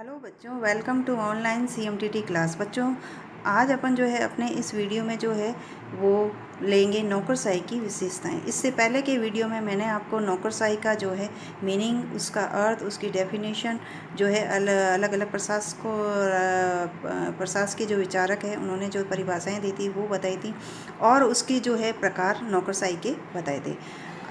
Hello बच्चों, welcome to online सीएमटीटी class. बच्चों, आज अपन जो है अपने इस वीडियो में जो है वो लेंगे नौकरशाही की विशेषताएं। इससे पहले के वीडियो में मैंने आपको नौकरशाही का जो है मीनिंग, उसका अर्थ, उसकी डेफिनेशन जो है अलग अलग प्रशासकीय जो विचारक है उन्होंने जो परिभाषाएं दी थी वो बताई थी, और उसकी जो है प्रकार नौकरशाही के बताए थे।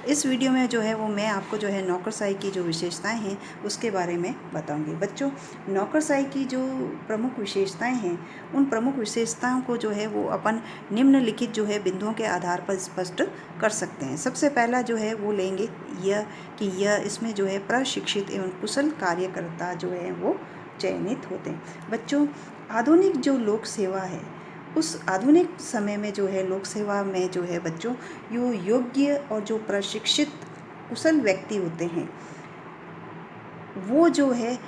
इस वीडियो में जो है वो मैं आपको जो है नौकरशाही की जो विशेषताएं हैं उसके बारे में बताऊंगी। बच्चों, नौकरशाही की जो प्रमुख विशेषताएं हैं उन प्रमुख विशेषताओं को जो है वो अपन निम्नलिखित जो है बिंदुओं के आधार पर स्पष्ट कर सकते हैं। सबसे पहला जो है वो लेंगे यह कि यह इसमें जो है प्रशिक्षित एवं कुशल कार्यकर्ता जो है वो चयनित होते हैं। बच्चों, आधुनिक जो लोक सेवा है उस आधुनिक समय में जो है लोक सेवा में जो है बच्चों यो योग्य और जो प्रशिक्षित कुशल व्यक्ति होते हैं वो जो है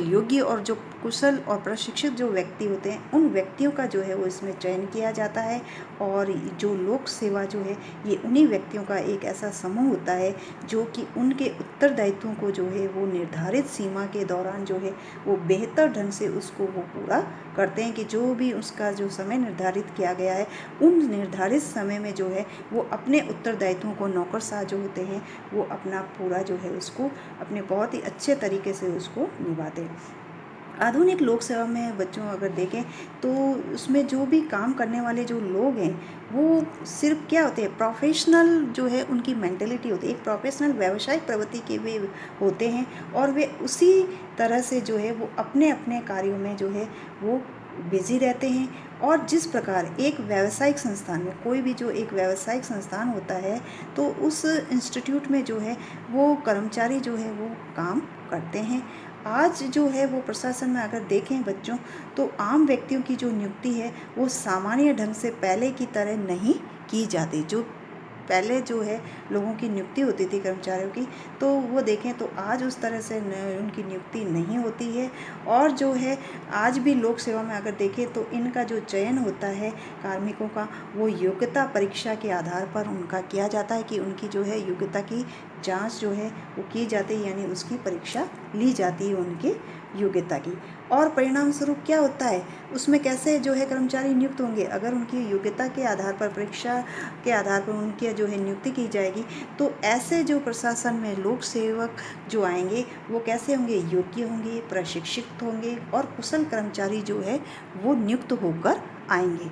योग्य और जो कुशल और प्रशिक्षित जो व्यक्ति होते हैं उन व्यक्तियों का जो है वो इसमें चयन किया जाता है। और जो लोक सेवा जो है ये उन्हीं व्यक्तियों का एक ऐसा समूह होता है जो कि उनके उत्तरदायित्वों को जो है वो निर्धारित सीमा के दौरान जो है वो बेहतर ढंग से उसको वो पूरा करते हैं कि जो भी उसका जो समय निर्धारित किया गया है उन निर्धारित समय में जो है वो अपने उत्तरदायित्वों को नौकरशाह जो होते हैं वो अपना पूरा जो है उसको अपने बहुत ही अच्छे तरीके से उसको निभाते हैं। आधुनिक लोक सेवा में बच्चों अगर देखें तो उसमें जो भी काम करने वाले जो लोग हैं वो सिर्फ क्या होते हैं, प्रोफेशनल जो है उनकी मेंटेलिटी होती है, एक प्रोफेशनल व्यावसायिक प्रवृत्ति के वे होते हैं और वे उसी तरह से जो है वो अपने अपने कार्यों में जो है वो बिजी रहते हैं। और जिस प्रकार एक व्यावसायिक संस्थान में कोई भी जो एक व्यावसायिक संस्थान होता है तो उस इंस्टीट्यूट में जो है वो कर्मचारी जो है वो काम करते हैं। आज जो है वो प्रशासन में अगर देखें बच्चों तो आम व्यक्तियों की जो नियुक्ति है वो सामान्य ढंग से पहले की तरह नहीं की जाती। जो पहले जो है लोगों की नियुक्ति होती थी कर्मचारियों की, तो वो देखें तो आज उस तरह से उनकी नियुक्ति नहीं होती है। और जो है आज भी लोक सेवा में अगर देखें तो इनका जो चयन होता है कार्मिकों का वो योग्यता परीक्षा के आधार पर उनका किया जाता है कि उनकी जो है योग्यता की जांच जो है वो की जाती है, यानी उसकी परीक्षा ली जाती है उनके योग्यता की। और परिणाम स्वरूप क्या होता है उसमें कैसे जो है कर्मचारी नियुक्त होंगे, अगर उनकी योग्यता के आधार पर परीक्षा के आधार पर उनकी जो है नियुक्ति की जाएगी तो ऐसे जो प्रशासन में लोक सेवक जो आएंगे वो कैसे होंगे, योग्य होंगे, प्रशिक्षित होंगे और कुशल कर्मचारी जो है वो नियुक्त होकर आएंगे।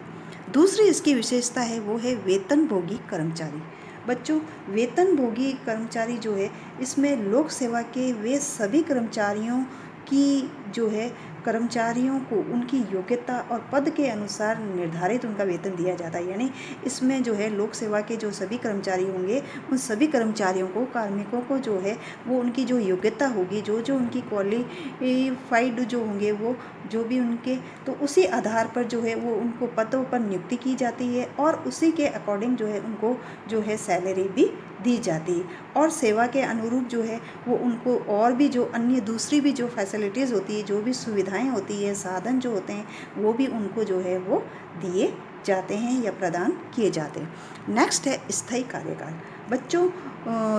दूसरी इसकी विशेषता है वो है वेतनभोगी कर्मचारी। बच्चों, वेतनभोगी कर्मचारी जो है इसमें लोक सेवा के वे सभी कर्मचारियों की जो है कर्मचारियों को उनकी योग्यता और पद के अनुसार निर्धारित उनका वेतन दिया जाता है। यानी इसमें जो है लोक सेवा के जो सभी कर्मचारी होंगे उन सभी कर्मचारियों को, कार्मिकों को जो है वो उनकी जो योग्यता होगी, जो जो उनकी क्वालिफाइड जो होंगे वो जो भी उनके, तो उसी आधार पर जो है वो उनको पदों पर नियुक्ति की जाती है और उसी के अकॉर्डिंग जो है उनको जो है सैलरी भी दी जाती है। और सेवा के अनुरूप जो है वो उनको और भी जो अन्य दूसरी भी जो फैसिलिटीज़ होती है, जो भी सुविधाएं होती है, साधन जो होते हैं वो भी उनको जो है वो दिए जाते हैं या प्रदान किए जाते हैं। नेक्स्ट है स्थायी कार्यकाल। बच्चों,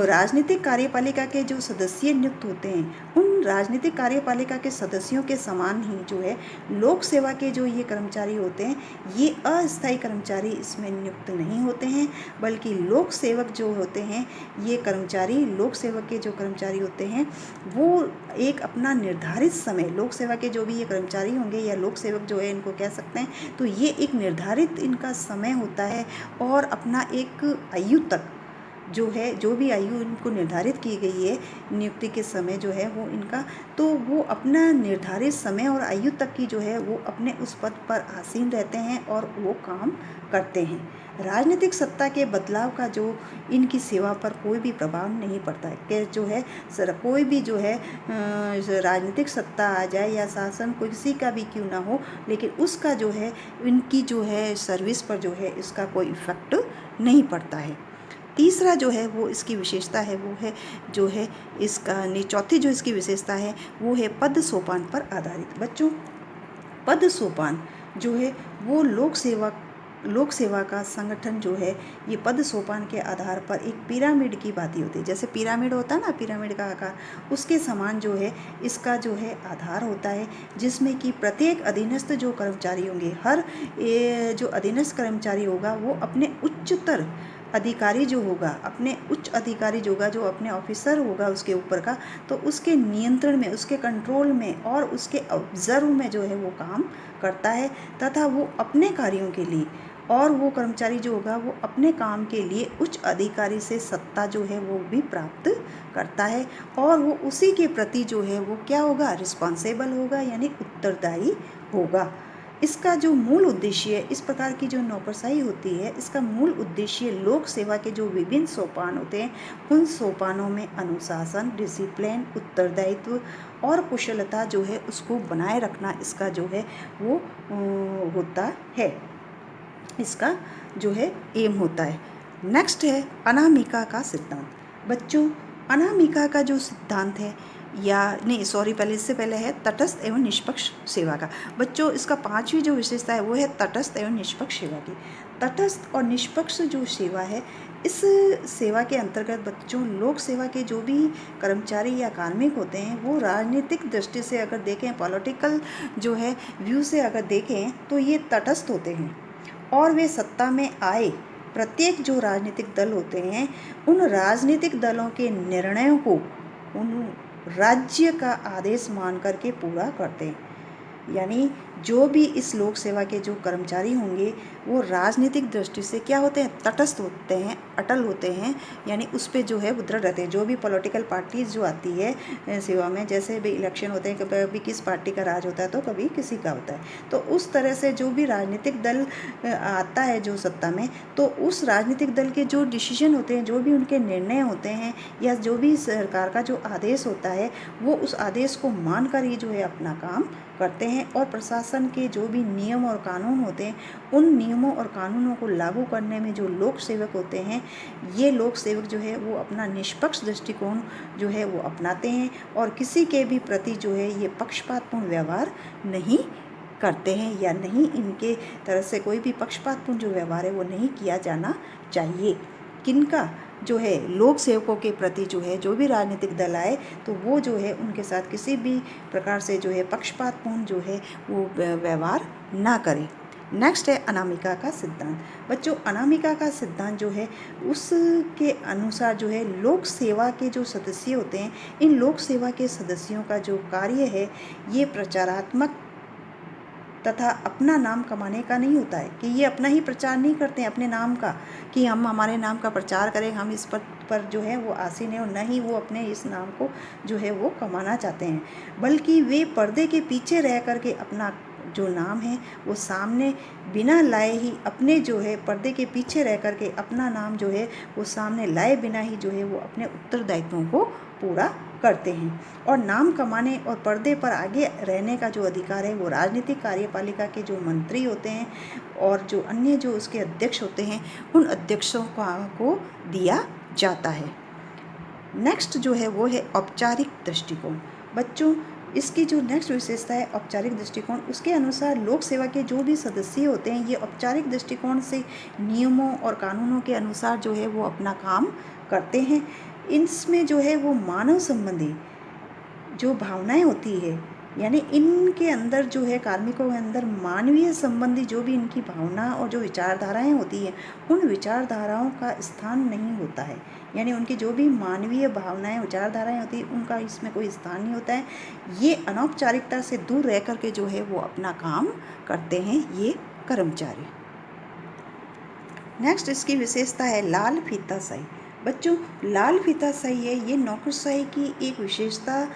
राजनीतिक कार्यपालिका के जो सदस्य नियुक्त होते हैं उन राजनीतिक कार्यपालिका के सदस्यों के समान ही जो है लोक सेवा के जो ये कर्मचारी होते हैं ये अस्थायी कर्मचारी इसमें नियुक्त नहीं होते हैं, बल्कि लोक सेवक जो होते हैं ये कर्मचारी, लोक सेवक के जो कर्मचारी होते हैं वो एक अपना निर्धारित समय, लोक सेवा के जो भी ये कर्मचारी होंगे या लोक सेवक जो है इनको कह सकते हैं, तो ये एक निर्धारित इनका समय होता है और अपना एक आयु तक जो है, जो भी आयु इनको निर्धारित की गई है नियुक्ति के समय जो है वो इनका, तो वो अपना निर्धारित समय और आयु तक की जो है वो अपने उस पद पर आसीन रहते हैं और वो काम करते हैं। राजनीतिक सत्ता के बदलाव का जो इनकी सेवा पर कोई भी प्रभाव नहीं पड़ता है कि जो है कोई भी जो है राजनीतिक सत्ता आ जाए या शासन किसी का भी क्यों ना हो, लेकिन उसका जो है इनकी जो है सर्विस पर जो है इसका कोई इफेक्ट नहीं पड़ता है। तीसरा जो है वो इसकी विशेषता है वो है जो है इसका चौथी जो इसकी विशेषता है वो है पद सोपान पर आधारित। बच्चों, पद सोपान जो है वो लोक सेवा लोक सेवा का संगठन जो है ये पद सोपान के आधार पर एक पिरामिड की भांति होती है। जैसे पिरामिड होता है ना, पिरामिड का आकार, उसके समान जो है इसका जो है आधार होता है, जिसमें कि प्रत्येक अधीनस्थ जो कर्मचारी होंगे, हर जो अधीनस्थ कर्मचारी होगा वो अपने उच्चतर अधिकारी जो होगा, अपने उच्च अधिकारी जो होगा, जो अपने ऑफिसर होगा उसके ऊपर का, तो उसके नियंत्रण में, उसके कंट्रोल में और उसके ऑब्जर्व में जो है वो काम करता है, तथा वो अपने कार्यों के लिए, और वो कर्मचारी जो होगा वो अपने काम के लिए उच्च अधिकारी से सत्ता जो है वो भी प्राप्त करता है, और वो उसी के प्रति जो है वो क्या होगा, रिस्पॉन्सिबल होगा, यानी उत्तरदायी होगा। इसका जो मूल उद्देश्य है, इस प्रकार की जो नौकरशाही होती है, इसका मूल उद्देश्य लोक सेवा के जो विभिन्न सोपान होते हैं, उन सोपानों में अनुशासन, डिसिप्लिन, उत्तरदायित्व और कुशलता जो है उसको बनाए रखना, इसका जो है वो होता है, इसका जो है एम होता है। नेक्स्ट है अनामिका का सिद्धांत। बच्चों, अनामिका का जो सिद्धांत है, या नहीं सॉरी, पहले इससे पहले है तटस्थ एवं निष्पक्ष सेवा का। बच्चों, इसका 5वीं जो विशेषता है वो है तटस्थ एवं निष्पक्ष सेवा की। तटस्थ और निष्पक्ष जो सेवा है, इस सेवा के अंतर्गत बच्चों लोक सेवा के जो भी कर्मचारी या कार्मिक होते हैं वो राजनीतिक दृष्टि से अगर देखें, पॉलिटिकल जो है व्यू से अगर देखें, तो ये तटस्थ होते हैं, और वे सत्ता में आए प्रत्येक जो राजनीतिक दल होते हैं, उन राजनीतिक दलों के निर्णयों को उन राज्य का आदेश मान करके पूरा करते हैं। यानी जो भी इस लोक सेवा के जो कर्मचारी होंगे वो राजनीतिक दृष्टि से क्या होते हैं, तटस्थ होते हैं, अटल होते हैं, यानी उस पर जो है वो दृढ़ रहते हैं। जो भी पॉलिटिकल पार्टीज जो आती है सेवा में, जैसे भी इलेक्शन होते हैं, कभी किस पार्टी का राज होता है तो कभी किसी का होता है, तो उस तरह से जो भी राजनीतिक दल आता है जो सत्ता में, तो उस राजनीतिक दल के जो डिसीजन होते हैं, जो भी उनके निर्णय होते हैं, या जो भी सरकार का जो आदेश होता है, वो उस आदेश को मान कर ही जो है अपना काम करते हैं। और प्रशासन के जो भी नियम और कानून होते हैं, उन नियमों और कानूनों को लागू करने में जो लोक सेवक होते हैं, ये लोक सेवक जो है वो अपना निष्पक्ष दृष्टिकोण जो है वो अपनाते हैं, और किसी के भी प्रति जो है ये पक्षपातपूर्ण व्यवहार नहीं करते हैं, या नहीं इनके तरफ से कोई भी पक्षपातपूर्ण जो व्यवहार है वो नहीं किया जाना चाहिए। किनका जो है, लोक सेवकों के प्रति जो है, जो भी राजनीतिक दल आए तो वो जो है उनके साथ किसी भी प्रकार से जो है पक्षपातपूर्ण जो है वो व्यवहार ना करें। नेक्स्ट है अनामिका का सिद्धांत। बच्चों, अनामिका का सिद्धांत जो है उसके अनुसार जो है लोक सेवा के जो सदस्य होते हैं, इन लोक सेवा के सदस्यों का जो कार्य है ये प्रचारात्मक तथा अपना नाम कमाने का नहीं होता है, कि ये अपना ही प्रचार नहीं करते हैं अपने नाम का, कि हम हमारे नाम का प्रचार करें, हम इस पर जो है वो आसीन है, और न ही वो अपने इस नाम को जो है वो कमाना चाहते हैं, बल्कि वे पर्दे के पीछे रह करके अपना जो नाम है वो सामने बिना लाए ही, अपने जो है पर्दे के पीछे रह करके अपना नाम जो है वो सामने लाए बिना ही जो है वो अपने उत्तरदायित्वों को पूरा करते हैं। और नाम कमाने और पर्दे पर आगे रहने का जो अधिकार है वो राजनीतिक कार्यपालिका के जो मंत्री होते हैं और जो अन्य जो उसके अध्यक्ष होते हैं, उन अध्यक्षों को दिया जाता है। नेक्स्ट जो है वो है औपचारिक दृष्टिकोण। बच्चों, इसकी जो नेक्स्ट विशेषता है औपचारिक दृष्टिकोण, उसके अनुसार लोक सेवा के जो भी सदस्य होते हैं ये औपचारिक दृष्टिकोण से नियमों और कानूनों के अनुसार जो है वो अपना काम करते हैं। इसमें जो है वो मानव संबंधी जो भावनाएं होती है, यानी इनके अंदर जो है कार्मिकों के अंदर मानवीय संबंधी जो भी इनकी भावना और जो विचारधाराएं होती हैं, उन विचारधाराओं का स्थान नहीं होता है, यानी उनकी जो भी मानवीय भावनाएं विचारधाराएं होती हैं उनका इसमें कोई स्थान नहीं होता है। ये अनौपचारिकता से दूर रह करके जो है वो अपना काम करते हैं ये कर्मचारी। नेक्स्ट इसकी विशेषता है लाल फीता शाही। बच्चों, लाल फीता शाही है ये नौकरशाही की एक विशेषता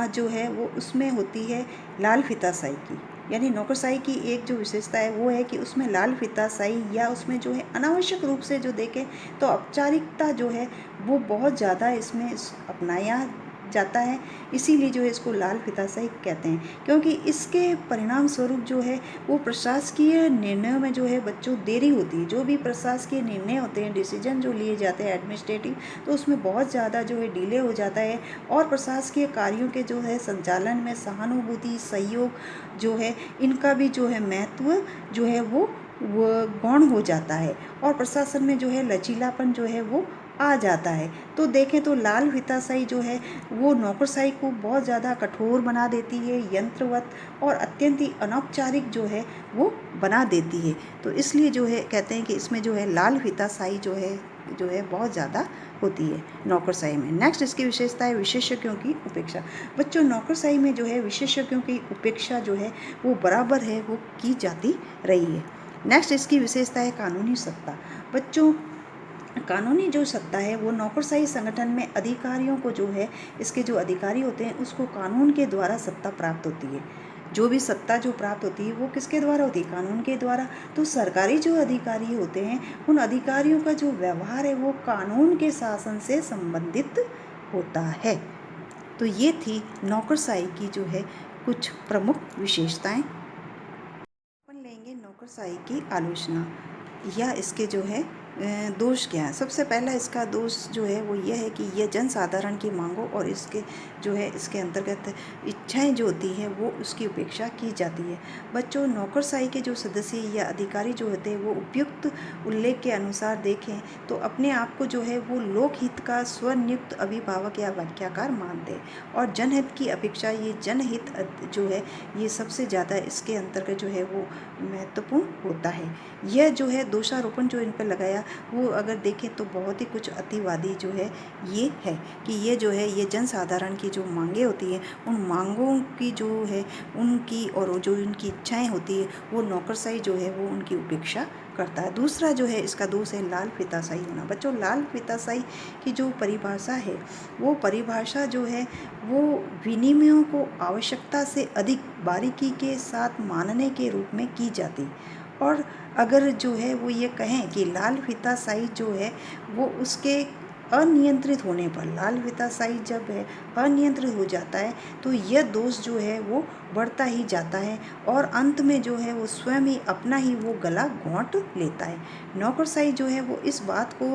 जो है वो उसमें होती है लाल फीता शाही की, यानी नौकरशाही की एक जो विशेषता है वो है कि उसमें लाल फीता शाही, या उसमें जो है अनावश्यक रूप से जो देखें तो औपचारिकता जो है वो बहुत ज़्यादा इसमें अपनाया जाता है, इसीलिए जो है इसको लाल फीता शाही कहते हैं, क्योंकि इसके परिणाम स्वरूप जो है वो प्रशासकीय निर्णयों में जो है बच्चों देरी होती है। जो भी प्रशासकीय निर्णय होते हैं, डिसीजन जो लिए जाते हैं एडमिनिस्ट्रेटिव, तो उसमें बहुत ज़्यादा जो है डिले हो जाता है, और प्रशासकीय कार्यों के जो है संचालन में सहानुभूति, सहयोग जो है इनका भी जो है महत्व जो है वो वो गौण हो जाता है और प्रशासन में जो है लचीलापन जो है वो आ जाता है। तो देखें तो लाल फीताशाही जो है वो नौकरशाही को बहुत ज़्यादा कठोर बना देती है, यंत्रवत और अत्यंत ही अनौपचारिक जो है वो बना देती है। तो इसलिए जो है कहते हैं कि इसमें जो है लाल फीताशाही जो है बहुत ज़्यादा होती है नौकरशाही में। नेक्स्ट इसकी विशेषता है विशेषज्ञों की उपेक्षा। बच्चों नौकरशाही में जो है विशेषज्ञों की उपेक्षा जो है वो बराबर है वो की जाती रही है। नेक्स्ट इसकी विशेषता है कानूनी सत्ता। बच्चों कानूनी जो सत्ता है वो नौकरशाही संगठन में अधिकारियों को जो है इसके जो अधिकारी होते हैं उसको कानून के द्वारा सत्ता प्राप्त होती है। जो भी सत्ता जो प्राप्त होती है वो किसके द्वारा होती है? कानून के द्वारा। तो सरकारी जो अधिकारी होते हैं उन अधिकारियों का जो व्यवहार है वो कानून के शासन से संबंधित होता है। तो ये थी नौकरशाही की जो है कुछ प्रमुख विशेषताएं। अपन लेंगे नौकरशाही की आलोचना या इसके जो है दोष क्या है। सबसे पहला इसका दोष जो है वो ये है कि यह जनसाधारण की मांगों और इसके जो है इसके अंतर्गत इच्छाएं जो होती हैं वो उसकी उपेक्षा की जाती है। बच्चों नौकरशाही के जो सदस्य या अधिकारी जो होते हैं वो उपयुक्त उल्लेख के अनुसार देखें तो अपने आप को जो है वो लोकहित का स्वनियुक्त अभिभावक या व्याख्याकार मानते हैं और जनहित की अपेक्षा ये जनहित जो है ये सबसे ज़्यादा इसके अंतर्गत जो है वो महत्वपूर्ण होता है। यह जो है दोषारोपण जो इन पर लगाया वो अगर देखें तो बहुत ही कुछ अतिवादी जो है ये है कि ये जो है ये जनसाधारण की जो मांगें होती हैं उन मांगों की जो है उनकी और जो उनकी इच्छाएं होती है वो नौकरशाही जो है वो उनकी उपेक्षा करता है। दूसरा जो है इसका दोष है लाल फीताशाही होना। बच्चों लाल फीताशाही की जो परिभाषा है वो परिभाषा जो है वो विनिमयों को आवश्यकता से अधिक बारीकी के साथ मानने के रूप में की जाती। और अगर जो है वो ये कहें कि लाल फीताशाही जो है वो उसके अनियंत्रित होने पर लाल फीताशाही जब है अनियंत्रित हो जाता है तो यह दोष जो है वो बढ़ता ही जाता है और अंत में जो है वो स्वयं ही अपना ही वो गला घोंट लेता है। नौकरशाही जो है वो इस बात को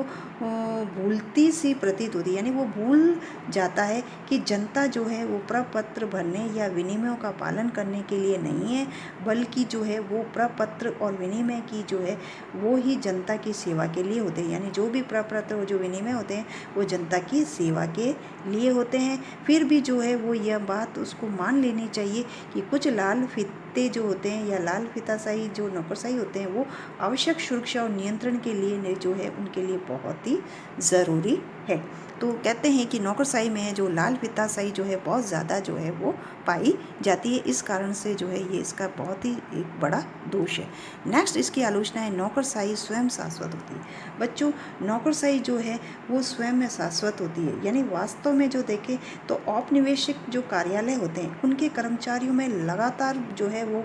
भूलती सी प्रतीत होती है, यानी वो भूल जाता है कि जनता जो है वो प्रपत्र भरने या विनिमयों का पालन करने के लिए नहीं है, बल्कि जो है वो प्रपत्र और विनिमय की जो है वो ही जनता की सेवा के लिए होते हैं। यानी जो भी प्रपत्र और जो विनिमय होते हैं वो जनता की सेवा के लिए होते हैं। फिर भी जो है वो यह बात उसको मान लेनी चाहिए कि कुछ लाल फीते जो होते हैं या लाल फीताशाही जो नौकरशाही होते हैं वो आवश्यक सुरक्षा और नियंत्रण के लिए जो है उनके लिए बहुत ही ज़रूरी है। तो कहते हैं कि नौकरशाही में जो लाल फीताशाही जो है बहुत ज़्यादा जो है वो पाई जाती है। इस कारण से जो है ये इसका बहुत ही एक बड़ा दोष है। नेक्स्ट इसकी आलोचना है नौकरशाही स्वयं शाश्वत होती है। बच्चों नौकरशाही जो है वो स्वयं में शाश्वत होती है, यानी वास्तव में जो देखें तो औपनिवेशिक जो कार्यालय होते हैं उनके कर्मचारियों में लगातार जो है वो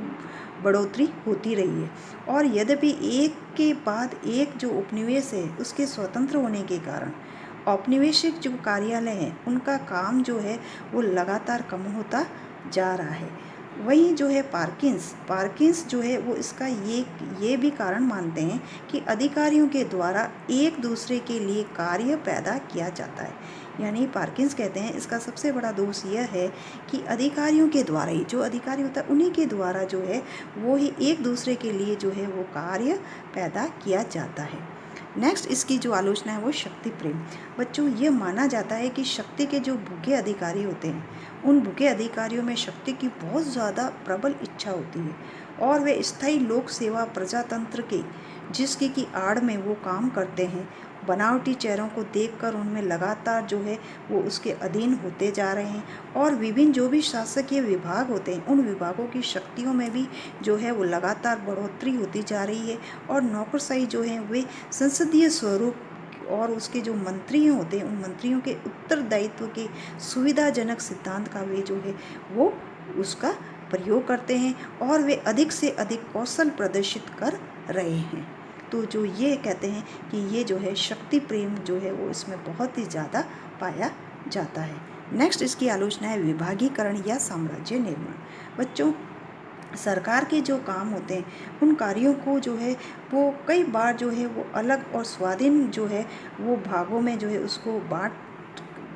बढ़ोतरी होती रही है और यद्यपि एक के बाद एक जो उपनिवेश है उसके स्वतंत्र होने के कारण औपनिवेशिक जो कार्यालय हैं उनका काम जो है वो लगातार कम होता जा रहा है। वहीं जो है पार्किंस जो है वो इसका ये भी कारण मानते हैं कि अधिकारियों के द्वारा एक दूसरे के लिए कार्य पैदा किया जाता है। यानी पार्किंस कहते हैं इसका सबसे बड़ा दोष यह है कि अधिकारियों के द्वारा ही जो अधिकारी होता है उन्हीं के द्वारा जो है वो ही एक दूसरे के लिए जो है वो कार्य पैदा किया जाता है। नेक्स्ट इसकी जो आलोचना है वो शक्ति प्रेम। बच्चों ये माना जाता है कि शक्ति के जो भूखे अधिकारी होते हैं उन भूखे अधिकारियों में शक्ति की बहुत ज़्यादा प्रबल इच्छा होती है और वे स्थायी लोक सेवा प्रजातंत्र के जिसकी की आड़ में वो काम करते हैं बनावटी चेहरों को देखकर उनमें लगातार जो है वो उसके अधीन होते जा रहे हैं और विभिन्न जो भी शासकीय विभाग होते हैं उन विभागों की शक्तियों में भी जो है वो लगातार बढ़ोतरी होती जा रही है और नौकरशाही जो है वे संसदीय स्वरूप और उसके जो मंत्री होते हैं उन मंत्रियों के उत्तरदायित्व के सुविधाजनक सिद्धांत का वे जो है वो उसका प्रयोग करते हैं और वे अधिक से अधिक कौशल प्रदर्शित कर रहे हैं। तो जो ये कहते हैं कि ये जो है शक्ति प्रेम जो है वो इसमें बहुत ही ज़्यादा पाया जाता है। नेक्स्ट इसकी आलोचना है विभागीकरण या साम्राज्य निर्माण। बच्चों सरकार के जो काम होते हैं उन कार्यों को जो है वो कई बार जो है वो अलग और स्वाधीन जो है वो भागों में जो है उसको बांट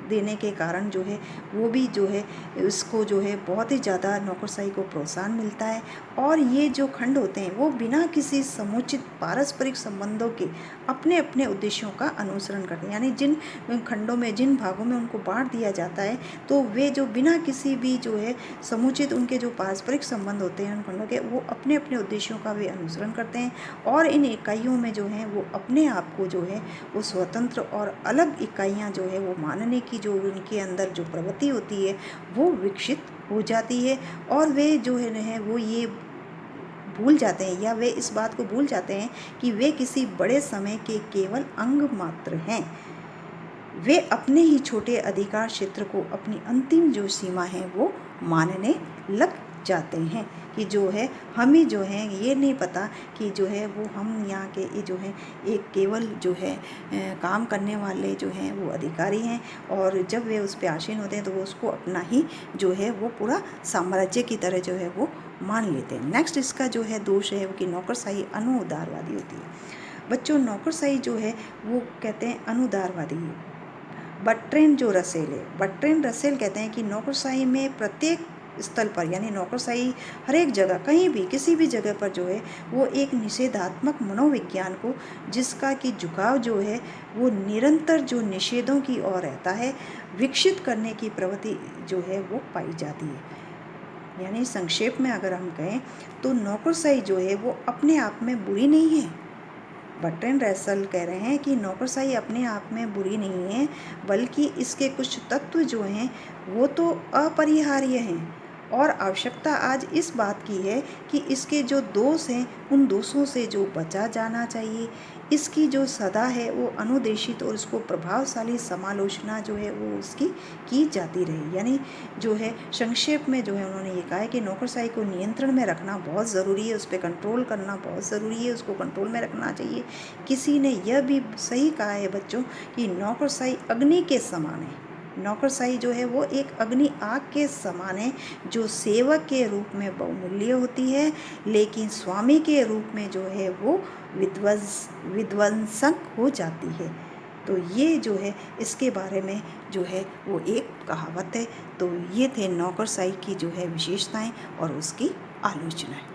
देने के कारण जो है वो भी जो है उसको जो है बहुत ही ज़्यादा नौकरशाही को प्रोत्साहन मिलता है। और ये जो खंड होते हैं वो बिना किसी समुचित पारस्परिक संबंधों के अपने अपने उद्देश्यों का अनुसरण करते हैं। यानी जिन खंडों में, जिन भागों में उनको बांट दिया जाता है, तो वे जो बिना किसी भी जो है समुचित उनके जो पारस्परिक संबंध होते हैं उन खंडों के, वो अपने अपने उद्देश्यों का वे अनुसरण करते हैं। और इन इकाइयों में जो है वो अपने आप को जो है वो स्वतंत्र और अलग इकाइयाँ जो है वो मानने की जो उनके अंदर जो प्रवृत्ति होती है वो विकसित हो जाती है। और वे जो है वो ये भूल जाते हैं, या वे इस बात को भूल जाते हैं कि वे किसी बड़े समय के केवल अंग मात्र हैं। वे अपने ही छोटे अधिकार क्षेत्र को अपनी अंतिम जो सीमा है वो मानने लग जाते हैं कि जो है हमें जो है ये नहीं पता कि जो है वो हम यहाँ के ये जो है एक केवल जो है काम करने वाले जो हैं वो अधिकारी हैं, और जब वे उस पर आसीन होते हैं तो वो उसको अपना ही जो है वो पूरा साम्राज्य की तरह जो है वो मान लेते हैं। नेक्स्ट इसका जो है दोष है कि नौकरशाही अनुदारवादी होती है। बच्चों, नौकरशाही जो है वो कहते हैं अनुदारवादी। बर्ट्रैंड जो रसेल है, बर्ट्रैंड रसेल कहते हैं कि नौकरशाही में प्रत्येक स्थल पर, यानी नौकरशाही हर एक जगह, कहीं भी किसी भी जगह पर जो है वो एक निषेधात्मक मनोविज्ञान को, जिसका कि झुकाव जो है वो निरंतर जो निषेधों की ओर रहता है, विकसित करने की प्रवृत्ति जो है वो पाई जाती है। यानी संक्षेप में अगर हम कहें तो नौकरशाही जो है वो अपने आप में बुरी नहीं है। बर्ट्रैंड रसेल कह रहे हैं कि नौकरशाही अपने आप में बुरी नहीं है, बल्कि इसके कुछ तत्व जो हैं वो तो अपरिहार्य हैं, और आवश्यकता आज इस बात की है कि इसके जो दोष हैं उन दोषों से जो बचा जाना चाहिए। इसकी जो सदा है वो अनुदेशित और उसको प्रभावशाली समालोचना जो है वो उसकी की जाती रही। यानी जो है संक्षेप में जो है उन्होंने ये कहा है कि नौकरशाही को नियंत्रण में रखना बहुत ज़रूरी है, उस पर कंट्रोल करना बहुत ज़रूरी है, उसको कंट्रोल में रखना चाहिए। किसी ने यह भी सही कहा है बच्चों कि नौकरशाही अग्नि के समान है। नौकरशाही जो है वो एक अग्नि आग के समान है, जो सेवक के रूप में बहुमूल्य होती है, लेकिन स्वामी के रूप में जो है वो विध्वंसक हो जाती है। तो ये जो है इसके बारे में जो है वो एक कहावत है। तो ये थे नौकरशाही की जो है विशेषताएं और उसकी आलोचनाएं।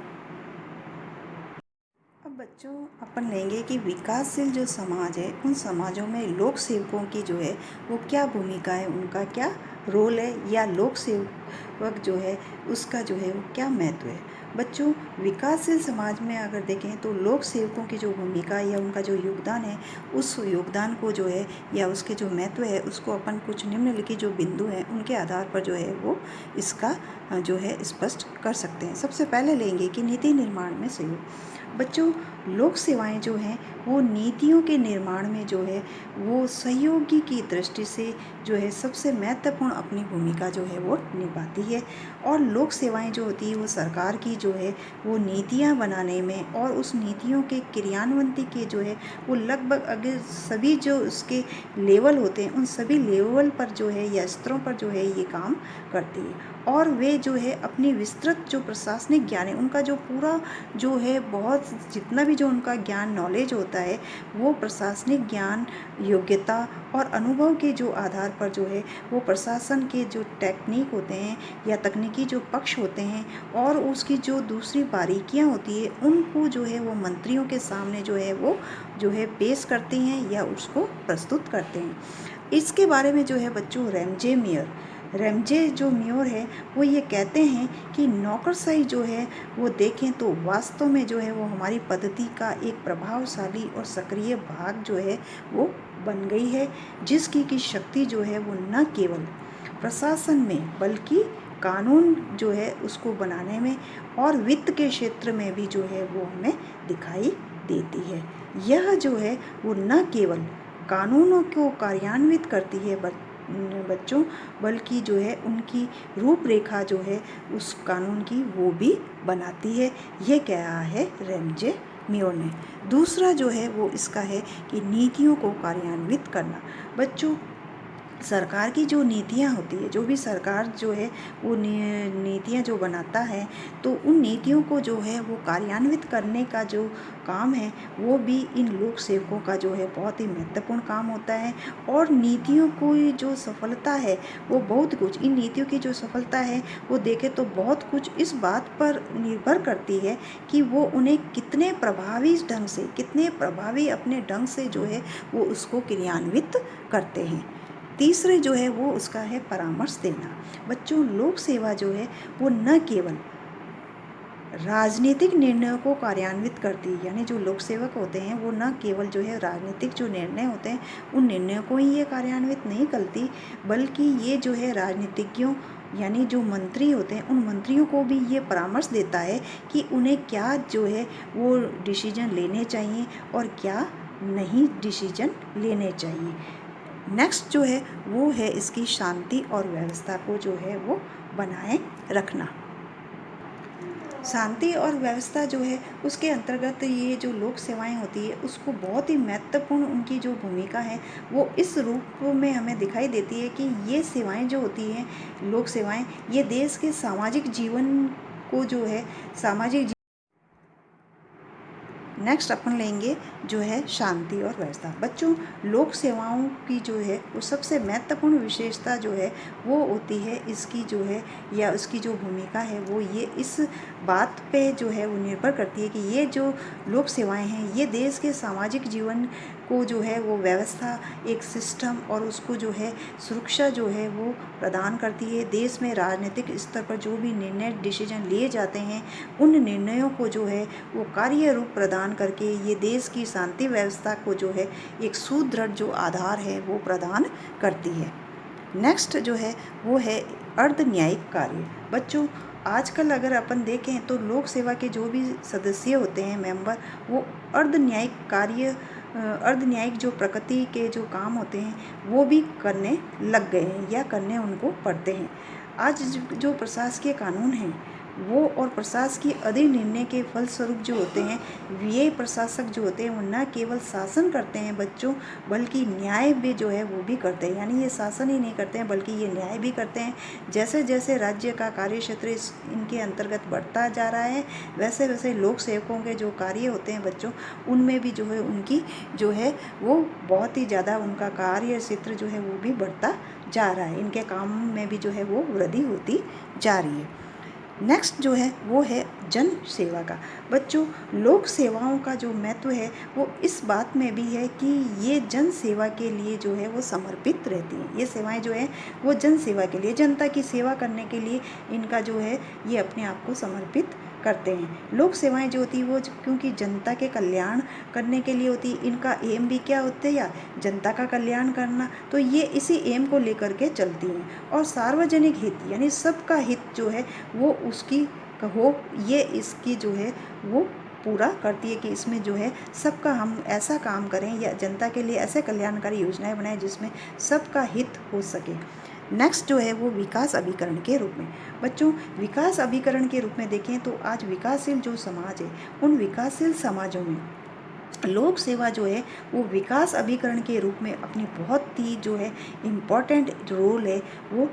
अब बच्चों अपन लेंगे कि विकासशील जो समाज है उन समाजों में लोक सेवकों की जो है वो क्या भूमिका है, उनका क्या रोल है, या लोक सेवक जो है उसका जो है वो क्या महत्व है। बच्चों, विकासशील समाज में अगर देखें तो लोक सेवकों की जो भूमिका या उनका जो योगदान है, उस योगदान को जो है या उसके जो महत्व है उसको अपन कुछ निम्नलिखित जो बिंदु हैं उनके आधार पर जो है वो इसका जो है स्पष्ट कर सकते हैं। सबसे पहले लेंगे कि नीति निर्माण में सहयोग। बच्चों, लोक सेवाएं जो हैं वो नीतियों के निर्माण में जो है वो सहयोगी की दृष्टि से जो है सबसे महत्वपूर्ण अपनी भूमिका जो है वो निभाती है। और लोक सेवाएं जो होती है वो सरकार की जो है वो नीतियां बनाने में और उस नीतियों के क्रियान्वयन के जो है वो लगभग अगर सभी जो उसके लेवल होते हैं उन सभी लेवल पर जो है या स्तरों पर जो है ये काम करती है। और वे जो है अपनी विस्तृत जो प्रशासनिक ज्ञान है उनका जो पूरा जो है बहुत जितना भी जो उनका ज्ञान नॉलेज होता है वो प्रशासनिक ज्ञान, योग्यता और अनुभव के जो आधार पर जो है वो प्रशासन के जो टेक्निक होते हैं या तकनीकी जो पक्ष होते हैं और उसकी जो दूसरी बारीकियां होती है उनको जो है वो मंत्रियों के सामने जो है वो जो है पेश करते हैं या उसको प्रस्तुत करते हैं। इसके बारे में जो है बच्चों रैमजे जो मेयर है वो ये कहते हैं कि नौकरशाही जो है वो देखें तो वास्तव में जो है वो हमारी पद्धति का एक प्रभावशाली और सक्रिय भाग जो है वो बन गई है, जिसकी की शक्ति जो है वो न केवल प्रशासन में बल्कि कानून जो है उसको बनाने में और वित्त के क्षेत्र में भी जो है वो हमें दिखाई देती है। यह जो है वो न केवल कानूनों को कार्यान्वित करती है बच्चों, बल्कि जो है उनकी रूपरेखा जो है उस कानून की वो भी बनाती है। ये कहा है रैमजे मेयर ने। दूसरा जो है वो इसका है कि नीतियों को कार्यान्वित करना। बच्चों, सरकार की जो नीतियाँ होती है, जो भी सरकार जो है वो नीतियाँ जो बनाता है, तो उन नीतियों को जो है वो कार्यान्वित करने का जो काम है वो भी इन लोक सेवकों का जो है बहुत ही महत्वपूर्ण काम होता है। और नीतियों की जो सफलता है वो बहुत कुछ, इन नीतियों की जो सफलता है वो देखें तो बहुत कुछ इस बात पर निर्भर करती है कि वो उन्हें कितने प्रभावी ढंग से, कितने प्रभावी अपने ढंग से जो है वो उसको क्रियान्वित करते हैं। तीसरे जो है वो उसका है परामर्श देना। बच्चों, लोक सेवा जो है वो न केवल राजनीतिक निर्णयों को कार्यान्वित करती है, यानी जो लोक सेवक होते हैं वो न केवल जो है राजनीतिक जो निर्णय होते हैं उन निर्णयों को ही ये कार्यान्वित नहीं करती, बल्कि ये जो है राजनीतिज्ञों यानी जो मंत्री होते हैं उन मंत्रियों को भी ये परामर्श देता है कि उन्हें क्या जो है वो डिसीजन लेने चाहिए और क्या नहीं डिसीजन लेने चाहिए। नेक्स्ट जो है वो है इसकी शांति और व्यवस्था को जो है वो बनाए रखना। शांति और व्यवस्था जो है उसके अंतर्गत ये जो लोक सेवाएं होती है उसको बहुत ही महत्वपूर्ण उनकी जो भूमिका है वो इस रूप में हमें दिखाई देती है कि ये सेवाएं जो होती हैं, लोक सेवाएं, ये देश के सामाजिक जीवन को जो है सामाजिक। नेक्स्ट अपन लेंगे जो है शांति और व्यवस्था। बच्चों, लोक सेवाओं की जो है वो सबसे महत्वपूर्ण विशेषता जो है वो होती है इसकी जो है या उसकी जो भूमिका है वो ये इस बात पे जो है वो निर्भर करती है कि ये जो लोक सेवाएं हैं ये देश के सामाजिक जीवन को जो है वो व्यवस्था, एक सिस्टम और उसको जो है सुरक्षा जो है वो प्रदान करती है। देश में राजनीतिक स्तर पर जो भी निर्णय डिसीजन लिए जाते हैं उन निर्णयों को जो है वो कार्य रूप प्रदान करके ये देश की शांति व्यवस्था को जो है एक सुदृढ़ जो आधार है वो प्रदान करती है। नेक्स्ट जो है वो है अर्ध न्यायिक कार्य। बच्चों, आजकल अगर अपन देखें तो लोक सेवा के जो भी सदस्य होते हैं, मेंबर, वो अर्ध न्यायिक जो प्रकृति के जो काम होते हैं वो भी करने लग गए हैं या करने उनको पड़ते हैं। आज जो प्रशासकीय कानून हैं वो और प्रशासकीय अधीन निर्णय के फलस्वरूप जो होते हैं ये प्रशासक जो होते हैं वो न केवल शासन करते हैं बच्चों, बल्कि न्याय भी जो है वो भी करते हैं। यानी ये शासन ही नहीं करते हैं बल्कि ये न्याय भी करते हैं। जैसे जैसे राज्य का कार्य क्षेत्र इनके अंतर्गत बढ़ता जा रहा है वैसे वैसे लोक सेवकों के जो कार्य होते हैं बच्चों उनमें भी जो है उनकी जो है वो बहुत ही ज़्यादा उनका कार्य क्षेत्र जो है वो भी बढ़ता जा रहा है। इनके काम में भी जो है वो वृद्धि होती जा रही है। नेक्स्ट जो है वो है जन सेवा का। बच्चों, लोक सेवाओं का जो महत्व है वो इस बात में भी है कि ये जन सेवा के लिए जो है वो समर्पित रहती हैं। ये सेवाएं जो है वो जन सेवा के लिए, जनता की सेवा करने के लिए इनका जो है ये अपने आप को समर्पित करते हैं। लोक सेवाएं जो होती है वो क्योंकि जनता के कल्याण करने के लिए होती है, इनका एम भी क्या होता है या जनता का कल्याण करना, तो ये इसी एम को लेकर के चलती हैं। और सार्वजनिक हित यानी सबका हित जो है वो उसकी हो, ये इसकी जो है वो पूरा करती है कि इसमें जो है सबका हम ऐसा काम करें या जनता के लिए ऐसे कल्याणकारी योजनाएं बनाएं जिसमें सबका हित हो सके। नेक्स्ट जो है वो विकास अभिकरण के रूप में। बच्चों, विकास अभिकरण के रूप में देखें तो आज विकासशील जो समाज है उन विकासशील समाजों में लोक सेवा जो है वो विकास अभिकरण के रूप में अपनी बहुत ही जो है इम्पॉर्टेंट रोल है वो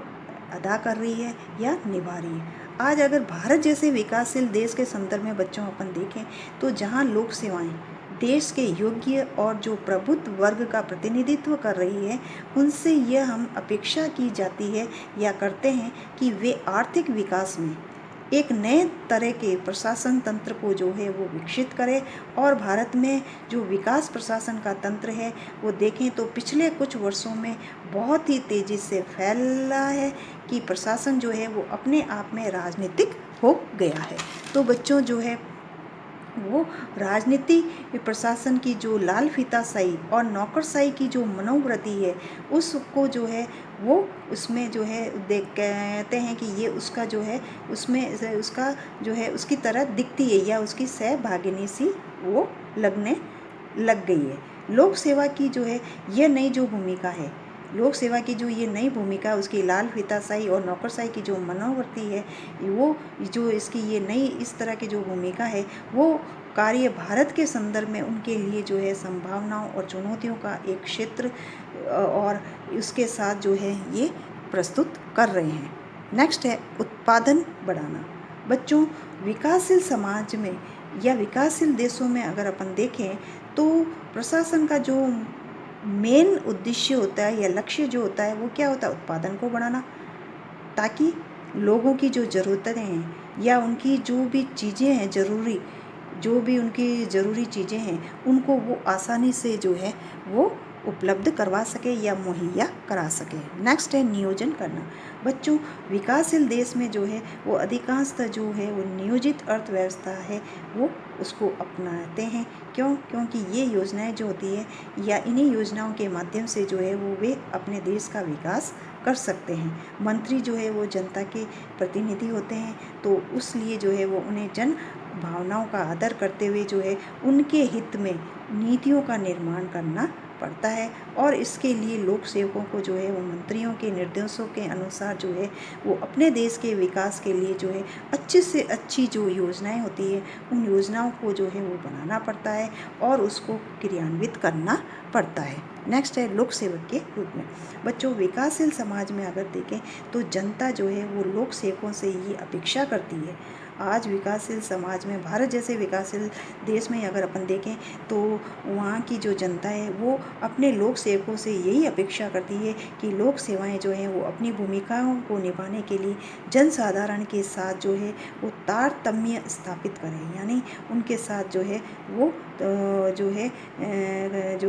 अदा कर रही है या निभा रही है। आज अगर भारत जैसे विकासशील देश के संदर्भ में बच्चों अपन देखें तो जहाँ लोक सेवाएं देश के योग्य और जो प्रबुद्ध वर्ग का प्रतिनिधित्व कर रही है उनसे यह हम अपेक्षा की जाती है या करते हैं कि वे आर्थिक विकास में एक नए तरह के प्रशासन तंत्र को जो है वो विकसित करें। और भारत में जो विकास प्रशासन का तंत्र है वो देखें तो पिछले कुछ वर्षों में बहुत ही तेज़ी से फैला है कि प्रशासन जो है वो अपने आप में राजनीतिक हो गया है। तो बच्चों जो है वो राजनीति प्रशासन की जो लाल फीताशाही और नौकरशाही की जो मनोवृत्ति है उसको जो है वो उसमें जो है देख कहते हैं कि ये उसका जो है उसमें उसका जो है उसकी तरह दिखती है या उसकी सहभागिनी सी वो लगने लग गई है। लोक सेवा की जो है ये नई जो भूमिका है लोक सेवा की जो ये नई भूमिका, उसकी लाल फीताशाही और नौकरशाही की जो मनोवृत्ति है, वो जो इसकी ये नई इस तरह की जो भूमिका है, वो कार्य भारत के संदर्भ में उनके लिए जो है संभावनाओं और चुनौतियों का एक क्षेत्र और उसके साथ जो है ये प्रस्तुत कर रहे हैं। नेक्स्ट है उत्पादन बढ़ाना। बच्चों, विकासशील समाज में या विकासशील देशों में अगर अपन देखें तो प्रशासन का जो मेन उद्देश्य होता है या लक्ष्य जो होता है वो क्या होता है? उत्पादन को बढ़ाना, ताकि लोगों की जो ज़रूरतें हैं या उनकी जो भी चीज़ें हैं ज़रूरी, जो भी उनकी ज़रूरी चीज़ें हैं उनको वो आसानी से जो है वो उपलब्ध करवा सके या मुहैया करा सके। नेक्स्ट है नियोजन करना। बच्चों, विकासशील देश में जो है वो अधिकांशतः जो है वो नियोजित अर्थव्यवस्था है वो उसको अपनाते हैं। क्यों? क्योंकि ये योजनाएं जो होती है या इन्हीं योजनाओं के माध्यम से जो है वो वे अपने देश का विकास कर सकते हैं। मंत्री जो है वो जनता के प्रतिनिधि होते हैं, तो उसलिए जो है वो उन्हें जन भावनाओं का आदर करते हुए जो है उनके हित में नीतियों का निर्माण करना पड़ता है। और इसके लिए लोक सेवकों को जो है वो मंत्रियों के निर्देशों के अनुसार जो है वो अपने देश के विकास के लिए जो है अच्छी से अच्छी जो योजनाएं होती है उन योजनाओं को जो है वो बनाना पड़ता है और उसको क्रियान्वित करना पड़ता है। नेक्स्ट है लोक सेवक के रूप में। बच्चों, विकासशील समाज में अगर देखें तो जनता जो है वो लोक सेवकों से ये अपेक्षा करती है। आज विकासशील समाज में, भारत जैसे विकासशील देश में अगर अपन देखें तो वहाँ की जो जनता है वो अपने लोक सेवकों से यही अपेक्षा करती है कि लोक सेवाएं जो हैं वो अपनी भूमिकाओं को निभाने के लिए जनसाधारण के साथ जो है वो तारतम्य स्थापित करें, यानी उनके साथ जो है वो जो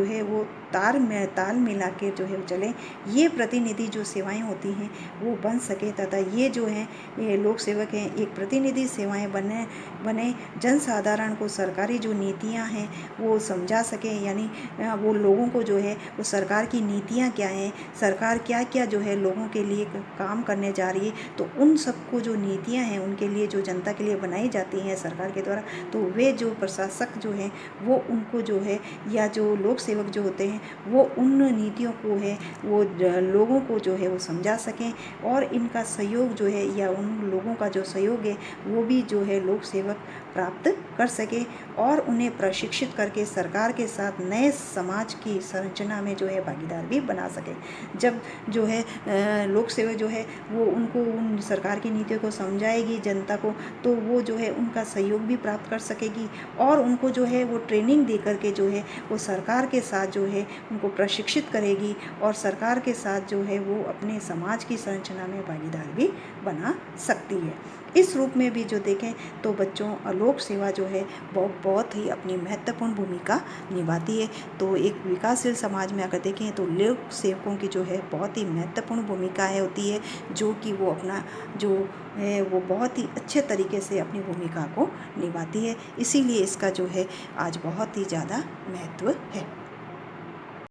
है वो ताल मिला के जो है चलें। ये प्रतिनिधि जो सेवाएं होती हैं वो बन सके तथा ये जो है ये लोक सेवक हैं एक प्रतिनिधि सेवाएं बने जनसाधारण को सरकारी जो नीतियां हैं वो समझा सके, यानी वो लोगों को जो है वो सरकार की नीतियां क्या हैं, सरकार क्या क्या जो है लोगों के लिए काम करने जा रही है, तो उन सबको जो नीतियां हैं उनके लिए जो जनता के लिए बनाई जाती हैं सरकार के द्वारा, तो वे जो प्रशासक जो हैं वो उनको जो है या जो लोक सेवक जो होते हैं वो उन नीतियों को है वो लोगों को जो है वो समझा सकें और इनका सहयोग जो है या उन लोगों का जो सहयोग है वो भी जो है लोक सेवक प्राप्त कर सके और उन्हें प्रशिक्षित करके सरकार के साथ नए समाज की संरचना में जो है भागीदार भी बना सके। जब जो है लोक सेवक जो है वो उनको उन सरकार की नीतियों को समझाएगी जनता को, तो वो जो है उनका सहयोग भी प्राप्त कर सकेगी और उनको जो है वो ट्रेनिंग दे करके जो है वो सरकार के साथ जो है उनको प्रशिक्षित करेगी और सरकार के साथ जो है वो अपने समाज की संरचना में भागीदार भी बना सकती है। इस रूप में भी जो देखें तो बच्चों लोक सेवा जो है बहुत ही अपनी महत्वपूर्ण भूमिका निभाती है। तो एक विकासशील समाज में अगर देखें तो लोक सेवकों की जो है बहुत ही महत्वपूर्ण भूमिका होती है, जो कि वो अपना जो है वो बहुत ही अच्छे तरीके से अपनी भूमिका को निभाती है। इसीलिए इसका जो है आज बहुत ही ज़्यादा महत्व है।